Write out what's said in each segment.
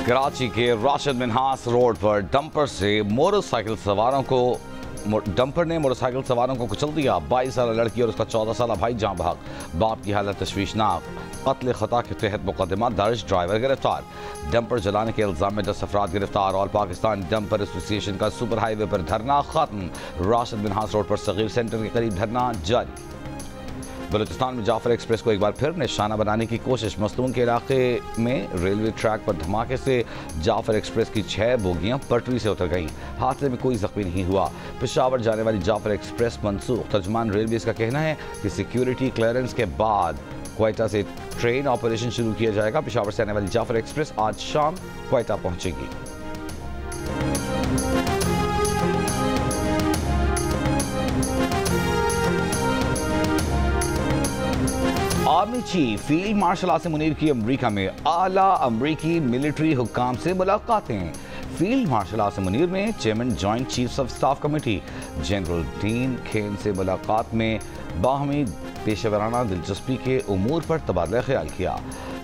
कराची के राशिद मिन्हास रोड पर डंपर ने मोटरसाइकिल सवारों को कुचल दिया। 22 साल लड़की और उसका 14 साल भाई जाँ बहक। बाप की हालत तशवीशनाक। कत्ल खता के तहत मुकदमा दर्ज, ड्राइवर गिरफ्तार। डंपर जलाने के इल्जाम में 10 अफराद गिरफ्तार। ऑल पाकिस्तान डंपर एसोसिएशन का सुपर हाईवे पर धरना खत्म। राशिद मिन्हास रोड पर सगीर सेंटर के करीब धरना जारी। बलूचिस्तान में जाफर एक्सप्रेस को एक बार फिर निशाना बनाने की कोशिश। मस्तून के इलाके में रेलवे ट्रैक पर धमाके से जाफर एक्सप्रेस की 6 बोगियां पटरी से उतर गईं। हादसे में कोई जख्मी नहीं हुआ। पेशावर जाने वाली जाफर एक्सप्रेस मनसूख। तर्जमान रेलवे का कहना है कि सिक्योरिटी क्लियरेंस के बाद क्वेटा से ट्रेन ऑपरेशन शुरू किया जाएगा। पेशावर से आने वाली जाफर एक्सप्रेस आज शाम क्वेटा पहुंचेगी। Army chief field marshal Asim Munir की अमरीका में आला अमरीकी मिलिट्री हुक्काम से मुलाकातें। फील्ड मार्शल आसिम मुनीर ने chairman joint chiefs of staff committee general dean खेन से मुलाकात में बाहमी पेशेवराना दिलचस्पी के उमूर पर तबादला ख्याल किया।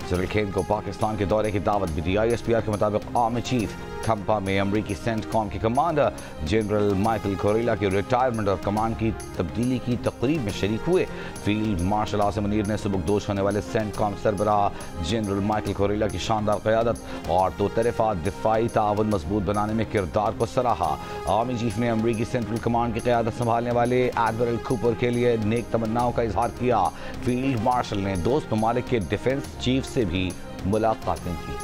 जनरल खेन को पाकिस्तान के दौरे की दावत भी दी। ISPR के मुताबिक आर्मी चीफ खंपा में अमरीकी सेंटकॉम के कमांडर जनरल माइकल कोरेला की रिटायरमेंट और कमांड की तब्दीली की तकरीब में शरीक हुए। फील्ड मार्शल आसिम मुनीर ने सुबकदोश होने वाले सेंटकॉम सरबराह जनरल माइकल कोरेला की शानदार क़यादत और दो तरफ़ा दिफाई ताउन मजबूत बनाने में किरदार को सराहा। आर्मी चीफ ने अमरीकी सेंट्रल कमांड की क़यादत संभालने वाले एडमिरल कूपर के लिए नेक तमन्नाओं का इजहार किया। फील्ड मार्शल ने दोस्त ममालिक के डिफेंस चीफ से भी मुलाकातें की।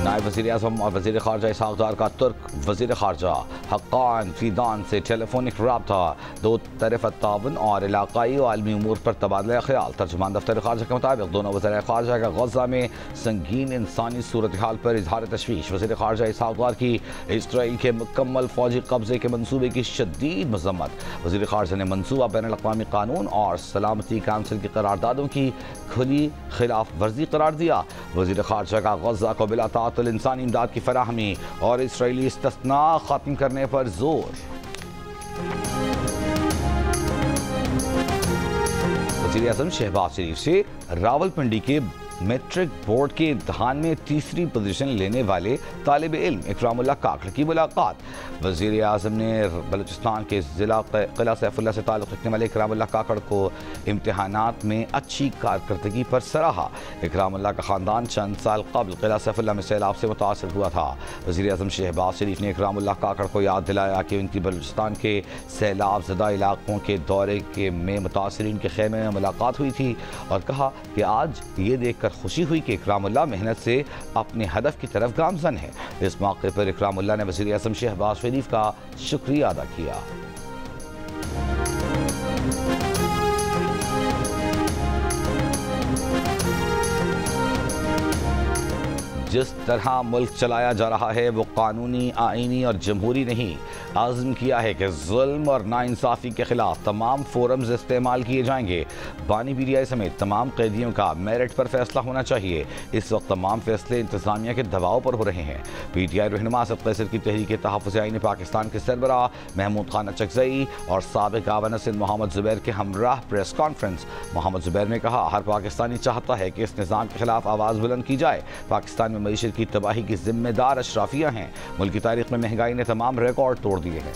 नायब वज़ीर आज़म और वज़ीर ख़ारजा इसहाक़ डार का तुर्क वज़ीर ख़ारजा हक्कान फ़ीदान से टेलीफोनिक रब्ता। दो तरफ़ा ताउन और इलाक़ाई और आलमी उमूर पर तबादला ख्याल। तर्जुमान दफ्तर ख़ारजा के मुताबिक दोनों वज़ीर ख़ारजा का गज़ा में संगीन इंसानी सूरत हाल पर इजहार तशवीश। वज़ीर ख़ारजा इसहाक़ डार की इसराइल के मुकम्मल फ़ौजी कब्ज़े के मनसूबे की शदीद मज़म्मत। वज़ीर ख़ारजा ने मनसूबा बैनुल-अक़वामी क़ानून और सलामती काउंसिल की करारदादों की खुली खिलाफ वर्जी करार दिया। वज़ीर ख़ारजा का गज़ा को बिला ताअत्तुल इंसानी इमदाद की फराहमी और इसराइली इस्तिस्ना खत्म करने पर जोर। वज़ीर आज़म शहबाज शरीफ से रावलपिंडी के मैट्रिक बोर्ड के इम्तहान में तीसरी पोजीशन लेने वाले तालिब इल्म इकरामुल्लाह काकड़ की मुलाकात। वज़ीर आज़म ने बलूचिस्तान के ज़िला क़िला सैफुल्लाह से ताल्लुक़ रखने वाले इकरामुल्लाह काकड़ को इम्तहानात में अच्छी कारकर्दगी पर सराहा। इकरामुल्लाह का ख़ानदान चंद साल कबल क़िला सैफुल्लाह में सैलाब से मुतासिर हुआ था। वज़ीर आज़म शहबाज शरीफ ने इकरामुल्लाह काकड़ को याद दिलाया कि उनकी बलूचिस्तान के सैलाब ज़दा इलाक़ों के दौरे में मुतासरीन के ख़ैमे में मुलाकात हुई थी और कहा कि आज ये देखकर खुशी हुई कि इकरामुल्लाह मेहनत से अपने हदफ की तरफ गामज़न है। इस मौके पर इकरामुल्लाह ने वज़ीर आज़म शहबाज शरीफ का शुक्रिया अदा किया। जिस तरह मुल्क चलाया जा रहा है वो कानूनी, आईनी और जमहूरी नहीं। आज़म किया है कि जुल्म और नाइंसाफ़ी के खिलाफ तमाम फोरम्स इस्तेमाल किए जाएंगे। बानी PTI समेत तमाम कैदियों का मेरिट पर फैसला होना चाहिए। इस वक्त तमाम फैसले इंतज़ामिया के दबाव पर हो रहे हैं। PTI रहनुमा असद कैसर की तहरीक तहफ़्फ़ुज़ आईन पाकिस्तान के सरबराह महमूद खान अचकज़ई और साबिक़ गवर्नर सिंध मोहम्मद ज़ुबैर के हमराह प्रेस कॉन्फ्रेंस। मोहम्मद ज़ुबैर ने कहा, हर पाकिस्तानी चाहता है कि इस निज़ाम के खिलाफ आवाज़ बुलंद की जाए। पाकिस्तान में मईशत की तबाही की जिम्मेदार अशराफिया हैं। मुल्क की तारीख में महंगाई ने तमाम रिकॉर्ड तोड़ दिए हैं।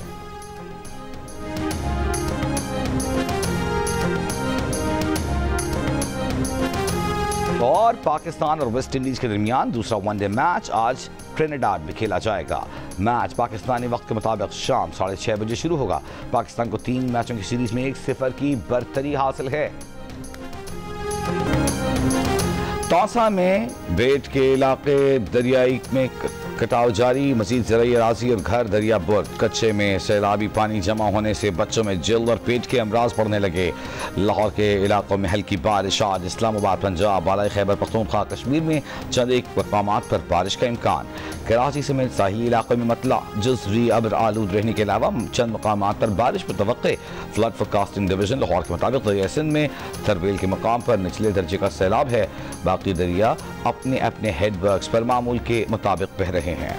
और पाकिस्तान और वेस्ट इंडीज के दरमियान दूसरा वनडे मैच आज ट्रिनिडाड में खेला जाएगा। मैच पाकिस्तानी वक्त के मुताबिक शाम 6:30 बजे शुरू होगा। पाकिस्तान को 3 मैचों की सीरीज में 1-0 की बरतरी हासिल है। तौसा में बेट के इलाके दरियाई में कटाव जारी। मजीद ज़राई अराज़ी और घर दरिया बुर्द कच्चे में सैलाबी पानी जमा होने से बच्चों में जल्द और पेट के अमराज पड़ने लगे। लाहौर के इलाकों में हल्की बारिश। आज इस्लामाबाद, पंजाब, बालाई खैबर पख्तूनख्वा, कश्मीर में चंद एक मकामात पर बारिश का इम्कान। कराची समेत साहिली इलाकों में मतला जुज़वी अब्र आलूद रहने के अलावा चंद मकामात पर बारिश मुतवक्के। फ्लड फोरकास्टिंग डिवीजन लाहौर के मुताबिक दरिया सिंध में थरबेल के मकाम पर निचले दर्जे का सैलाब है। बाकी दरिया अपने अपने हेडवर्क्स पर मामूल के मुताबिक बह रहे हैं।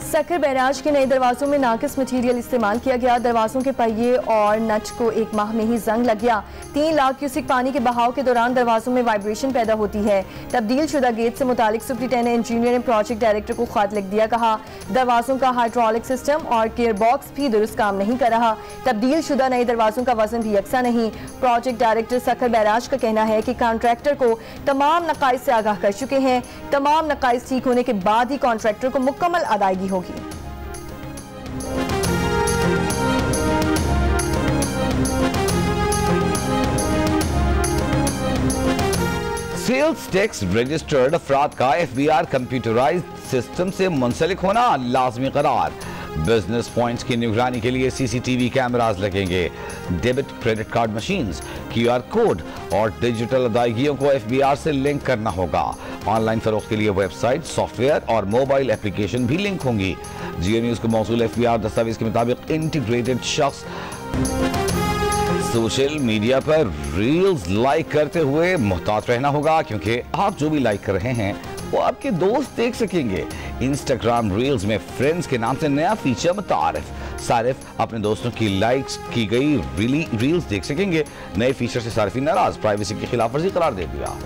सक्कर बैराज के नए दरवाजों में नाकिस मटीरियल इस्तेमाल किया गया। दरवाजों के पहिए और नट को 1 माह में ही जंग लग गया। 3 लाख क्यूसिक पानी के बहाव के दौरान दरवाजों में वाइब्रेशन पैदा होती है। तब्दील शुदा गेट से मुतालिक सुप्रिटेंडेंट इंजीनियर ने प्रोजेक्ट डायरेक्टर को खत लिख दिया। कहा दरवाजों का हाइड्रोलिक सिस्टम और गियर बॉक्स भी दुरुस्त काम नहीं कर रहा। तब्दील शुदा नए दरवाजों का वजन भी यकसा नहीं। प्रोजेक्ट डायरेक्टर सक्कर बैराज का कहना है कि कॉन्ट्रैक्टर को तमाम नकाइस से आगाह कर चुके हैं। तमाम नकाइस ठीक होने के बाद ही कॉन्ट्रैक्टर को मुकम्मल अदायगी होगी। सेल्स टैक्स रजिस्टर्ड अफराद का FBR कंप्यूटराइज्ड सिस्टम से मुंसलिक होना लाजमी करार। बिजनेस पॉइंट्स की निगरानी के लिए CCTV कैमरास लगेंगे। Debit credit card machines, QR code और डिजिटल अदायगियों को FBR से लिंक करना होगा। ऑनलाइन फरोख्त के लिए वेबसाइट, सॉफ्टवेयर और मोबाइल एप्लीकेशन भी लिंक होंगी। जियो न्यूज को मौसूल FBR दस्तावेज के मुताबिक इंटीग्रेटेड शख्स सोशल मीडिया पर रील्स लाइक करते हुए मुहतात रहना होगा, क्योंकि आप जो भी लाइक कर रहे हैं वो आपके दोस्त देख सकेंगे। इंस्टाग्राम रील्स में फ्रेंड्स के नाम से नया फीचर मुतारिफ। सारिफ अपने दोस्तों की लाइक्स की गई रील्स देख सकेंगे। नए फीचर से सारिफीन नाराज, प्राइवेसी की खिलाफ वर्जी करार दे दिया।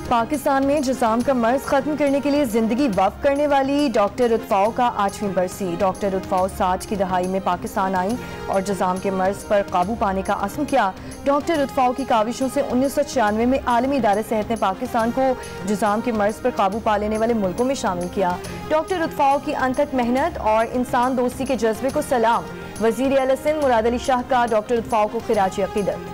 पाकिस्तान में जुज़ाम का मर्ज खत्म करने के लिए जिंदगी वक्फ करने वाली डॉक्टर उत्फाओ का 8वीं बरसी। डॉक्टर उत्फाओ 60 की दहाई में पाकिस्तान आई और जुज़ाम के मर्ज पर काबू पाने का अज़्म किया। डॉक्टर उत्फाओ की काविशों से 1996 में आलमी इदारे सेहत ने पाकिस्तान को जुज़ाम के मर्ज पर काबू पा लेने वाले मुल्कों में शामिल किया। डॉक्टर उत्फाओ की अनथक मेहनत और इंसान दोस्ती के जज्बे को सलाम। वज़ीर आला सिंध मुराद अली शाह का डॉक्टर उत्फाओ को खिराज अक़ीदत।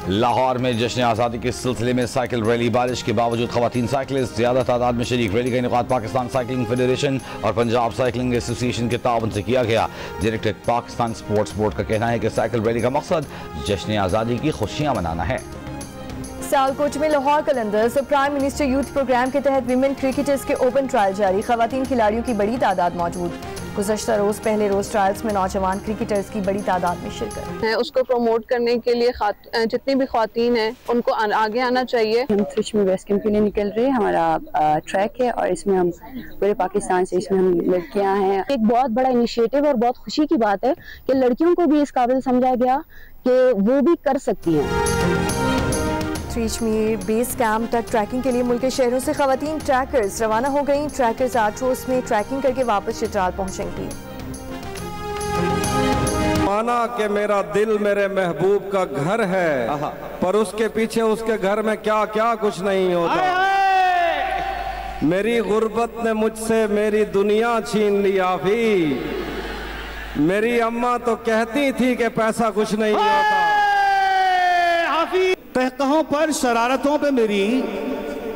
लाहौर में जश्न आज़ादी के सिलसिले में साइकिल रैली। बारिश के बावजूद खवातीन साइकिलिस्ट ज्यादा तादाद में शरीक। रैली का इनेकाद पाकिस्तान साइकिलिंग फेडरेशन और पंजाब साइकिलिंग एसोसिएशन के ताउन से किया गया। डायरेक्टर पाकिस्तान स्पोर्ट्स बोर्ड का कहना है कि साइकिल रैली का मकसद जश्न आज़ादी की खुशियां मनाना है। सियालकोट में लाहौर कलंदर्स और प्राइम मिनिस्टर यूथ प्रोग्राम के तहत विमेन क्रिकेटर्स के ओपन ट्रायल जारी। खवातीन खिलाड़ियों की बड़ी तादाद मौजूद। गुज़श्ता रोज पहले रोज ट्रायल्स में नौजवान क्रिकेटर्स की बड़ी तादाद में शिरकत है। उसको प्रमोट करने के लिए जितनी भी ख्वातीन हैं उनको आगे आना चाहिए। हम थ्रिच में बेस्ट कैंप के लिए निकल रहे हैं। हमारा ट्रैक है और इसमें हम पूरे पाकिस्तान से इसमें हम लड़कियां हैं। एक बहुत बड़ा इनिशिएटिव और बहुत खुशी की बात है कि लड़कियों को भी इस काबिल समझा गया कि वो भी कर सकती हैं। त्रिचमीर बेस कैंप तक ट्रैकिंग के लिए मुल्क के शहरों से खवातीन ट्रैकर्स रवाना हो गईं। ट्रैकर्स आर्ट्रोस में ट्रैकिंग करके वापस चित्राल पहुंचेंगी। माना कि मेरा दिल मेरे महबूब का घर है, पर उसके पीछे उसके घर में क्या क्या कुछ नहीं होता। मेरी गुर्बत ने मुझसे मेरी दुनिया छीन लिया भी। मेरी अम्मा तो कहती थी कि पैसा कुछ नहीं होता। तहकहों पर शरारतों पे मेरी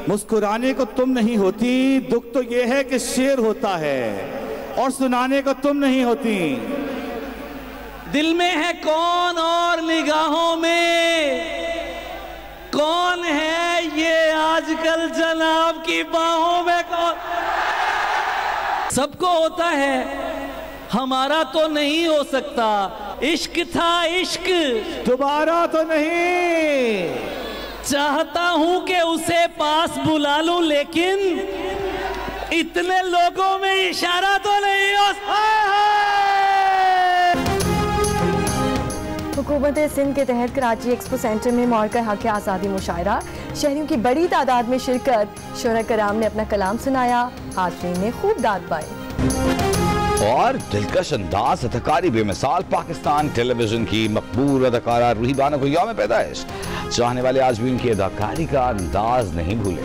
मुस्कुराने को तुम नहीं होती। दुख तो ये है कि शेर होता है और सुनाने को तुम नहीं होती। दिल में है कौन और निगाहों में कौन है, ये आजकल जनाब की बाहों में कौन। सबको होता है, हमारा तो नहीं हो सकता। इश्क था इश्क, दोबारा तो नहीं। चाहता हूं कि उसे पास बुला लूं, लेकिन इतने लोगों में इशारा तो नहीं हो सकता। हुकूमत सिंध के तहत कराची एक्सपो सेंटर में मौका हक आज़ादी मुशायरा। शहरियों की बड़ी तादाद में शिरकत। शोरा कराम ने अपना कलाम सुनाया। हाज़रीन ने खूब दाद पाई। और दिलकश अंदाज अदाकारी बेमिसाल पाकिस्तान टेलीविजन की मकबूल अदाकारा रूही बानो को यौम पैदाइश। चाहने वाले आज भी उनकी अदाकारी का अंदाज नहीं भूले।